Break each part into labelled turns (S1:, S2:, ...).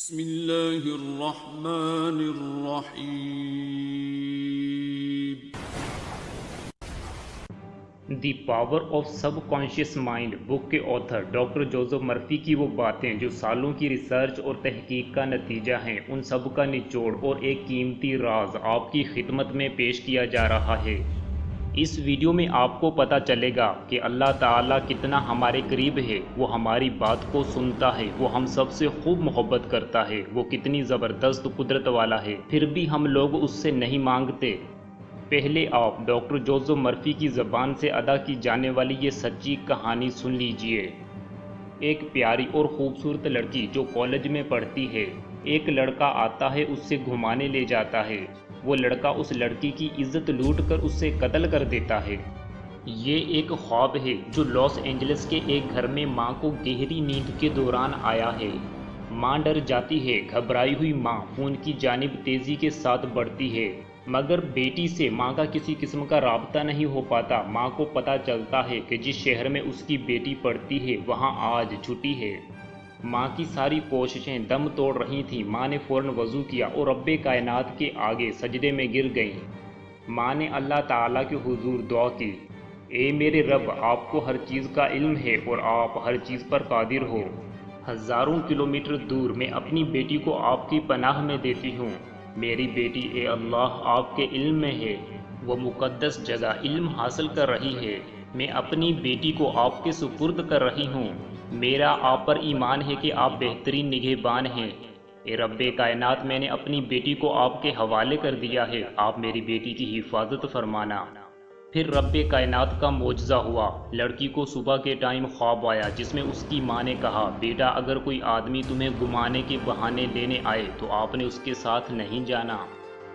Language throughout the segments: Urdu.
S1: بسم اللہ الرحمن الرحیم۔
S2: The power of subconscious mind book کے آتھر ڈاکٹر جوزف مرفی کی وہ باتیں جو سالوں کی ریسرچ اور تحقیق کا نتیجہ ہیں، ان سب کا نچوڑ اور ایک قیمتی راز آپ کی خدمت میں پیش کیا جا رہا ہے۔ اس ویڈیو میں آپ کو پتہ چلے گا کہ اللہ تعالیٰ کتنا ہمارے قریب ہے، وہ ہماری بات کو سنتا ہے، وہ ہم سب سے خوب محبت کرتا ہے، وہ کتنی زبردست قدرت والا ہے، پھر بھی ہم لوگ اس سے نہیں مانگتے۔ پہلے آپ ڈاکٹر جوزف مرفی کی زبان سے ادا کی جانے والی یہ سچی کہانی سن لیجئے۔ ایک پیاری اور خوبصورت لڑکی جو کالج میں پڑھتی ہے، ایک لڑکا آتا ہے، اس سے گھمانے لے جاتا ہے۔ وہ لڑکا اس لڑکی کی عزت لوٹ کر اس سے قتل کر دیتا ہے۔ یہ ایک خواب ہے جو لاس اینجلس کے ایک گھر میں ماں کو گہری نیند کے دوران آیا ہے۔ ماں ڈر جاتی ہے، گھبرائی ہوئی ماں فون کی جانب تیزی کے ساتھ بڑھتی ہے، مگر بیٹی سے ماں کا کسی قسم کا رابطہ نہیں ہو پاتا۔ ماں کو پتہ چلتا ہے کہ جس شہر میں اس کی بیٹی پڑھتی ہے وہاں آج چھٹی ہے۔ ماں کی ساری کوششیں دم توڑ رہی تھیں۔ ماں نے فوراً وضو کیا اور رب کائنات کے آگے سجدے میں گر گئیں۔ ماں نے اللہ تعالیٰ کے حضور دعا کی، اے میرے رب، آپ کو ہر چیز کا علم ہے اور آپ ہر چیز پر قادر ہو۔ ہزاروں کلومیٹر دور میں اپنی بیٹی کو آپ کی پناہ میں دیتی ہوں۔ میری بیٹی اے اللہ آپ کے علم میں ہے، وہ مقدس جگہ علم حاصل کر رہی ہے۔ میں اپنی بیٹی کو آپ کے سپرد کر رہی ہوں۔ میرا آپ پر ایمان ہے کہ آپ بہترین نگہبان ہیں۔ اے رب کائنات، میں نے اپنی بیٹی کو آپ کے حوالے کر دیا ہے، آپ میری بیٹی کی حفاظت فرمانا۔ پھر رب کائنات کا معجزہ ہوا۔ لڑکی کو صبح کے ٹائم خواب آیا جس میں اس کی ماں نے کہا، بیٹا اگر کوئی آدمی تمہیں گھمانے کے بہانے لینے آئے تو آپ نے اس کے ساتھ نہیں جانا۔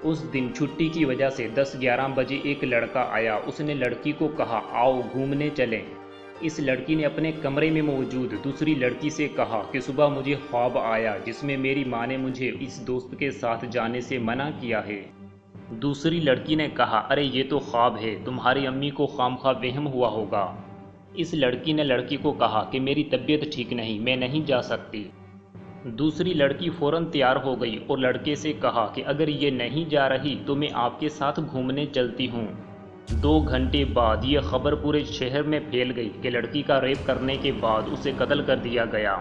S2: اس دن چھٹی کی وجہ سے 10-11 بجے ایک لڑکا آیا۔ اس نے لڑکی کو کہا، آؤ گھومنے چلیں۔ اس لڑکی نے اپنے کمرے میں موجود دوسری لڑکی سے کہا کہ صبح مجھے خواب آیا جس میں میری ماں نے مجھے اس دوست کے ساتھ جانے سے منع کیا ہے۔ دوسری لڑکی نے کہا، ارے یہ تو خواب ہے، تمہاری امی کو خامخواہ وہم ہوا ہوگا۔ اس لڑکی نے لڑکی کو کہا کہ میری طبیعت ٹھیک نہیں، میں نہیں جا سکتی۔ دوسری لڑکی فوراً تیار ہو گئی اور لڑکے سے کہا کہ اگر یہ نہیں جا رہی تو میں آپ کے ساتھ گھومنے چلتی ہوں۔ 2 گھنٹے بعد یہ خبر پورے شہر میں پھیل گئی کہ لڑکی کا ریپ کرنے کے بعد اسے قتل کر دیا گیا۔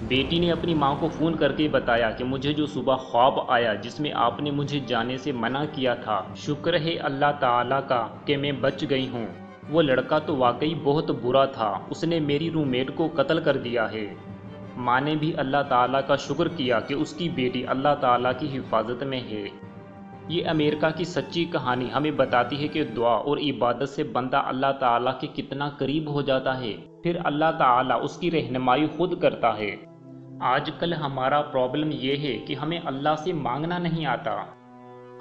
S2: بیٹی نے اپنی ماں کو فون کر کے بتایا کہ مجھے جو صبح خواب آیا جس میں آپ نے مجھے جانے سے منع کیا تھا، شکر ہے اللہ تعالیٰ کا کہ میں بچ گئی ہوں۔ وہ لڑکا تو واقعی بہت برا تھا، اس نے میری روم میٹ کو قتل کر دیا ہے۔ ماں نے بھی اللہ تعالیٰ کا شکر کیا کہ اس کی بیٹی اللہ تعالیٰ کی حفاظت میں ہے۔ یہ امریکہ کی سچی کہانی ہمیں بتاتی ہے کہ دعا اور عبادت سے بندہ اللہ تعالیٰ کے کتنا قریب ہو جاتا ہے، پھر اللہ تعالیٰ اس کی رہنمائی خود کرتا ہے۔ آج کل ہمارا پرابلم یہ ہے کہ ہمیں اللہ سے مانگنا نہیں آتا۔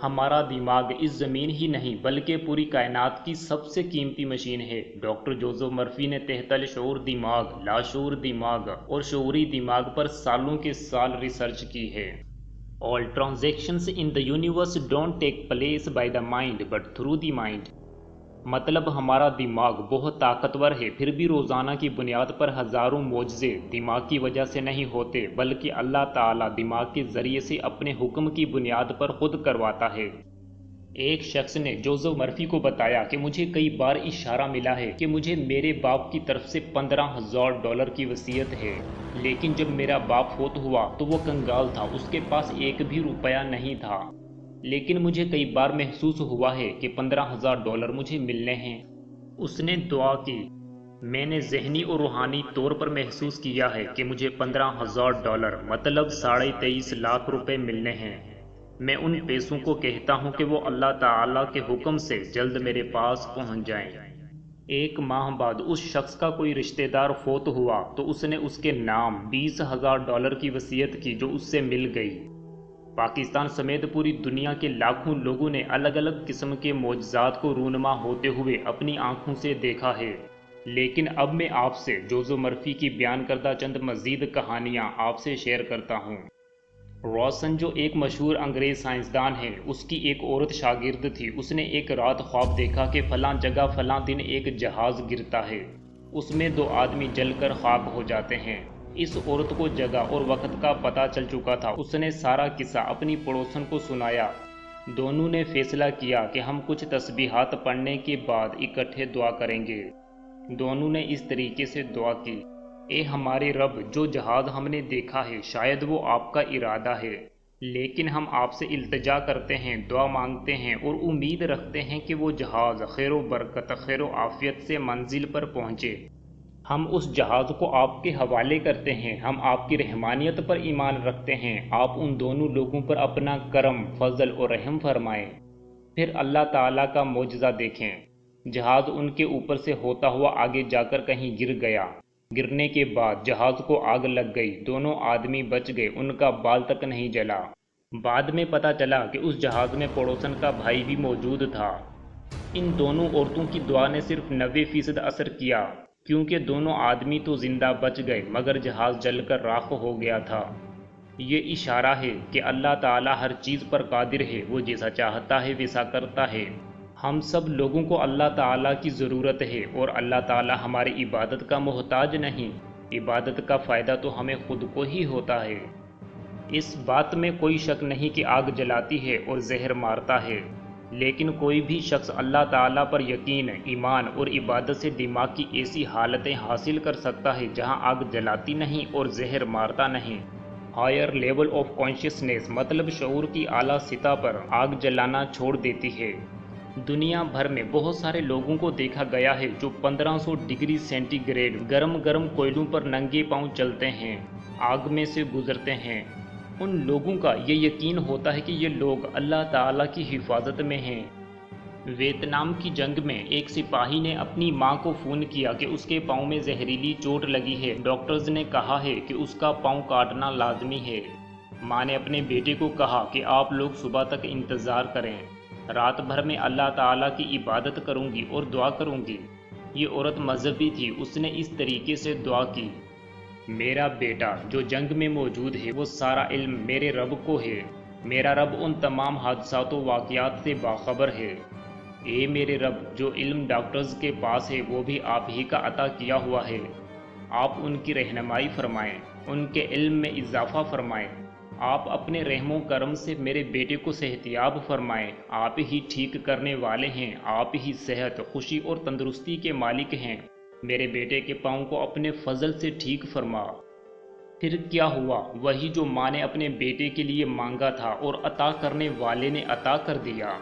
S2: ہمارا دماغ اس زمین ہی نہیں بلکہ پوری کائنات کی سب سے قیمتی مشین ہے۔ ڈاکٹر جوزف مرفی نے تحت الشعور دماغ، لاشعور دماغ اور شعوری دماغ پر سالوں کے سال ریسرچ کی ہے۔ All transactions in the universe don't take place by the mind but through the mind۔ مطلب ہمارا دماغ بہت طاقتور ہے، پھر بھی روزانہ کی بنیاد پر ہزاروں معجزے دماغ کی وجہ سے نہیں ہوتے بلکہ اللہ تعالیٰ دماغ کے ذریعے سے اپنے حکم کی بنیاد پر خود کرواتا ہے۔ ایک شخص نے جوزف مرفی کو بتایا کہ مجھے کئی بار اشارہ ملا ہے کہ مجھے میرے باپ کی طرف سے $15,000 کی وصیت ہے، لیکن جب میرا باپ فوت ہوا تو وہ کنگال تھا، اس کے پاس ایک بھی روپیہ نہیں تھا، لیکن مجھے کئی بار محسوس ہوا ہے کہ $15,000 مجھے ملنے ہیں۔ اس نے دعا کی، میں نے ذہنی اور روحانی طور پر محسوس کیا ہے کہ مجھے $15,000 مطلب 23.5 لاکھ روپے ملنے ہیں۔ میں ان پیسوں کو کہتا ہوں کہ وہ اللہ تعالیٰ کے حکم سے جلد میرے پاس پہنچ جائیں۔ 1 ماہ بعد اس شخص کا کوئی رشتہ دار فوت ہوا تو اس نے اس کے نام $20,000 کی وصیت کی جو اس سے مل گئی۔ پاکستان سمیت پوری دنیا کے لاکھوں لوگوں نے الگ الگ قسم کے معجزات کو رونما ہوتے ہوئے اپنی آنکھوں سے دیکھا ہے، لیکن اب میں آپ سے جوزف مرفی کی بیان کردہ چند مزید کہانیاں آپ سے شیئر کرتا ہوں۔ روسن جو ایک مشہور انگریز سائنسدان ہے، اس کی ایک عورت شاگرد تھی۔ اس نے ایک رات خواب دیکھا کہ فلاں جگہ فلاں دن ایک جہاز گرتا ہے، اس میں 2 آدمی جل کر خاک ہو جاتے ہیں۔ اس عورت کو جگہ اور وقت کا پتہ چل چکا تھا۔ اس نے سارا قصہ اپنی پڑوسن کو سنایا۔ دونوں نے فیصلہ کیا کہ ہم کچھ تسبیحات پڑھنے کے بعد اکٹھے دعا کریں گے۔ دونوں نے اس طریقے سے دعا کی: اے ہمارے رب، جو جہاز ہم نے دیکھا ہے شاید وہ آپ کا ارادہ ہے، لیکن ہم آپ سے التجا کرتے ہیں، دعا مانگتے ہیں اور امید رکھتے ہیں کہ وہ جہاز خیر و برکت، خیر و عافیت سے منزل پر پہنچے۔ ہم اس جہاز کو آپ کے حوالے کرتے ہیں، ہم آپ کی رحمانیت پر ایمان رکھتے ہیں، آپ ان دونوں لوگوں پر اپنا کرم، فضل اور رحم فرمائیں۔ پھر اللہ تعالیٰ کا معجزہ دیکھیں۔ جہاز ان کے اوپر سے ہوتا ہوا آگے جا کر کہیں گر گیا۔ گرنے کے بعد جہاز کو آگ لگ گئی، دونوں آدمی بچ گئے، ان کا بال تک نہیں جلا۔ بعد میں پتہ چلا کہ اس جہاز میں پڑوسن کا بھائی بھی موجود تھا۔ ان دونوں عورتوں کی دعا نے صرف 90% اثر کیا، کیونکہ دونوں آدمی تو زندہ بچ گئے مگر جہاز جل کر راکھ ہو گیا تھا۔ یہ اشارہ ہے کہ اللہ تعالیٰ ہر چیز پر قادر ہے، وہ جیسا چاہتا ہے ویسا کرتا ہے۔ ہم سب لوگوں کو اللہ تعالیٰ کی ضرورت ہے اور اللہ تعالیٰ ہماری عبادت کا محتاج نہیں۔ عبادت کا فائدہ تو ہمیں خود کو ہی ہوتا ہے۔ اس بات میں کوئی شک نہیں کہ آگ جلاتی ہے اور زہر مارتا ہے، لیکن کوئی بھی شخص اللہ تعالیٰ پر یقین، ایمان اور عبادت سے دماغ کی ایسی حالتیں حاصل کر سکتا ہے جہاں آگ جلاتی نہیں اور زہر مارتا نہیں۔ ہائر لیول آف کانشیسنیس مطلب شعور کی اعلیٰ سطح پر آگ جلانا چھوڑ دیتی ہے۔ دنیا بھر میں بہت سارے لوگوں کو دیکھا گیا ہے جو 1500 ڈگری سینٹی گریڈ گرم گرم کوئلوں پر ننگے پاؤں چلتے ہیں، آگ میں سے گزرتے ہیں۔ ان لوگوں کا یہ یقین ہوتا ہے کہ یہ لوگ اللہ تعالیٰ کی حفاظت میں ہیں۔ ویتنام کی جنگ میں ایک سپاہی نے اپنی ماں کو فون کیا کہ اس کے پاؤں میں زہریلی چوٹ لگی ہے، ڈاکٹرز نے کہا ہے کہ اس کا پاؤں کاٹنا لازمی ہے۔ ماں نے اپنے بیٹے کو کہا کہ آپ لوگ صبح تک انتظار کریں، رات بھر میں اللہ تعالیٰ کی عبادت کروں گی اور دعا کروں گی۔ یہ عورت مذہبی تھی، اس نے اس طریقے سے دعا کی: میرا بیٹا جو جنگ میں موجود ہے وہ سارا علم میرے رب کو ہے، میرا رب ان تمام حادثات و واقعات سے باخبر ہے۔ اے میرے رب، جو علم ڈاکٹرز کے پاس ہے وہ بھی آپ ہی کا عطا کیا ہوا ہے، آپ ان کی رہنمائی فرمائیں، ان کے علم میں اضافہ فرمائیں، آپ اپنے رحم و کرم سے میرے بیٹے کو صحتیاب فرمائیں، آپ ہی ٹھیک کرنے والے ہیں، آپ ہی صحت، خوشی اور تندرستی کے مالک ہیں، میرے بیٹے کے پاؤں کو اپنے فضل سے ٹھیک فرما۔ پھر کیا ہوا؟ وہی جو ماں نے اپنے بیٹے کے لیے مانگا تھا اور عطا کرنے والے نے عطا کر دیا۔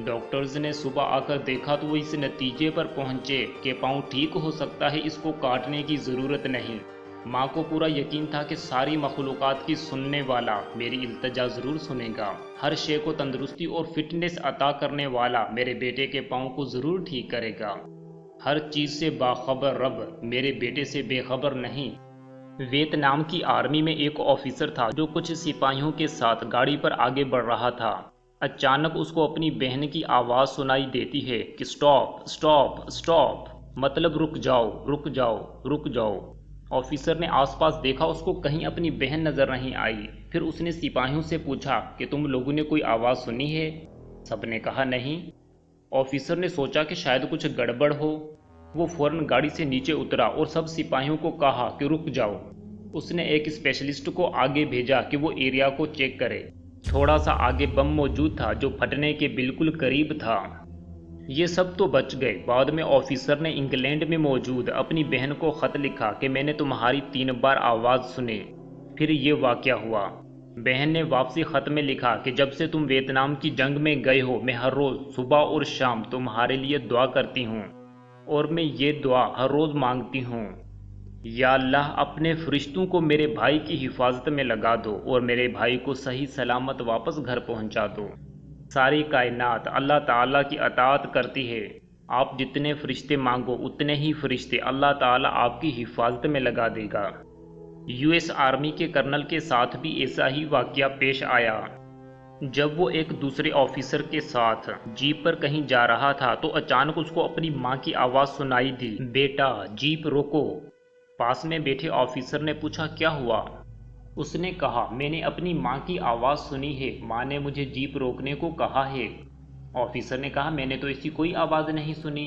S2: ڈاکٹرز نے صبح آ کر دیکھا تو وہ اس نتیجے پر پہنچے کہ پاؤں ٹھیک ہو سکتا ہے، اس کو کاٹنے کی ضرورت نہیں۔ ماں کو پورا یقین تھا کہ ساری مخلوقات کی سننے والا میری التجا ضرور سنے گا، ہر شے کو تندرستی اور فٹنس عطا کرنے والا میرے بیٹے کے پاؤں کو ضرور ٹھیک کرے گا۔ ہر چیز سے باخبر رب میرے بیٹے سے بے خبر نہیں۔ ویتنام کی آرمی میں ایک آفیسر تھا جو کچھ سپاہیوں کے ساتھ گاڑی پر آگے بڑھ رہا تھا۔ اچانک اس کو اپنی بہن کی آواز سنائی دیتی ہے کہ سٹاپ سٹاپ سٹاپ، مطلب رک جاؤ رک جاؤ رک جاؤ۔ آفیسر نے آس پاس دیکھا، اس کو کہیں اپنی بہن نظر نہیں آئی۔ پھر اس نے سپاہیوں سے پوچھا کہ تم لوگوں نے کوئی آواز سنی ہے؟ سب نے کہا نہیں۔ آفیسر نے سوچا کہ شاید کچھ گڑبڑ ہو۔ وہ فوراً گاڑی سے نیچے اترا اور سب سپاہیوں کو کہا کہ رک جاؤ۔ اس نے ایک اسپیشلسٹ کو آگے بھیجا کہ وہ ایریا کو چیک کرے۔ تھوڑا سا آگے بم موجود تھا جو پھٹنے کے بالکل قریب تھا۔ یہ سب تو بچ گئے۔ بعد میں آفیسر نے انگلینڈ میں موجود اپنی بہن کو خط لکھا کہ میں نے تمہاری 3 بار آواز سنی۔ پھر یہ واقعہ ہوا۔ بہن نے واپسی خط میں لکھا کہ جب سے تم ویتنام کی جنگ میں گئے ہو میں ہر روز صبح اور شام تمہارے لیے دعا کرتی ہوں، اور میں یہ دعا ہر روز مانگتی ہوں: یا اللہ اپنے فرشتوں کو میرے بھائی کی حفاظت میں لگا دو اور میرے بھائی کو صحیح سلامت واپس گھر پہنچا دو۔ ساری کائنات اللہ تعالیٰ کی اطاعت کرتی ہے، آپ جتنے فرشتے مانگو اتنے ہی فرشتے اللہ تعالیٰ آپ کی حفاظت میں لگا دے گا۔ یو ایس آرمی کے کرنل کے ساتھ بھی ایسا ہی واقعہ پیش آیا۔ جب وہ ایک دوسرے آفیسر کے ساتھ جیپ پر کہیں جا رہا تھا تو اچانک اس کو اپنی ماں کی آواز سنائی دی: بیٹا جیپ روکو۔ پاس میں بیٹھے آفیسر نے پوچھا کیا ہوا؟ اس نے کہا میں نے اپنی ماں کی آواز سنی ہے، ماں نے مجھے جیپ روکنے کو کہا ہے۔ آفیسر نے کہا میں نے تو ایسی کوئی آواز نہیں سنی۔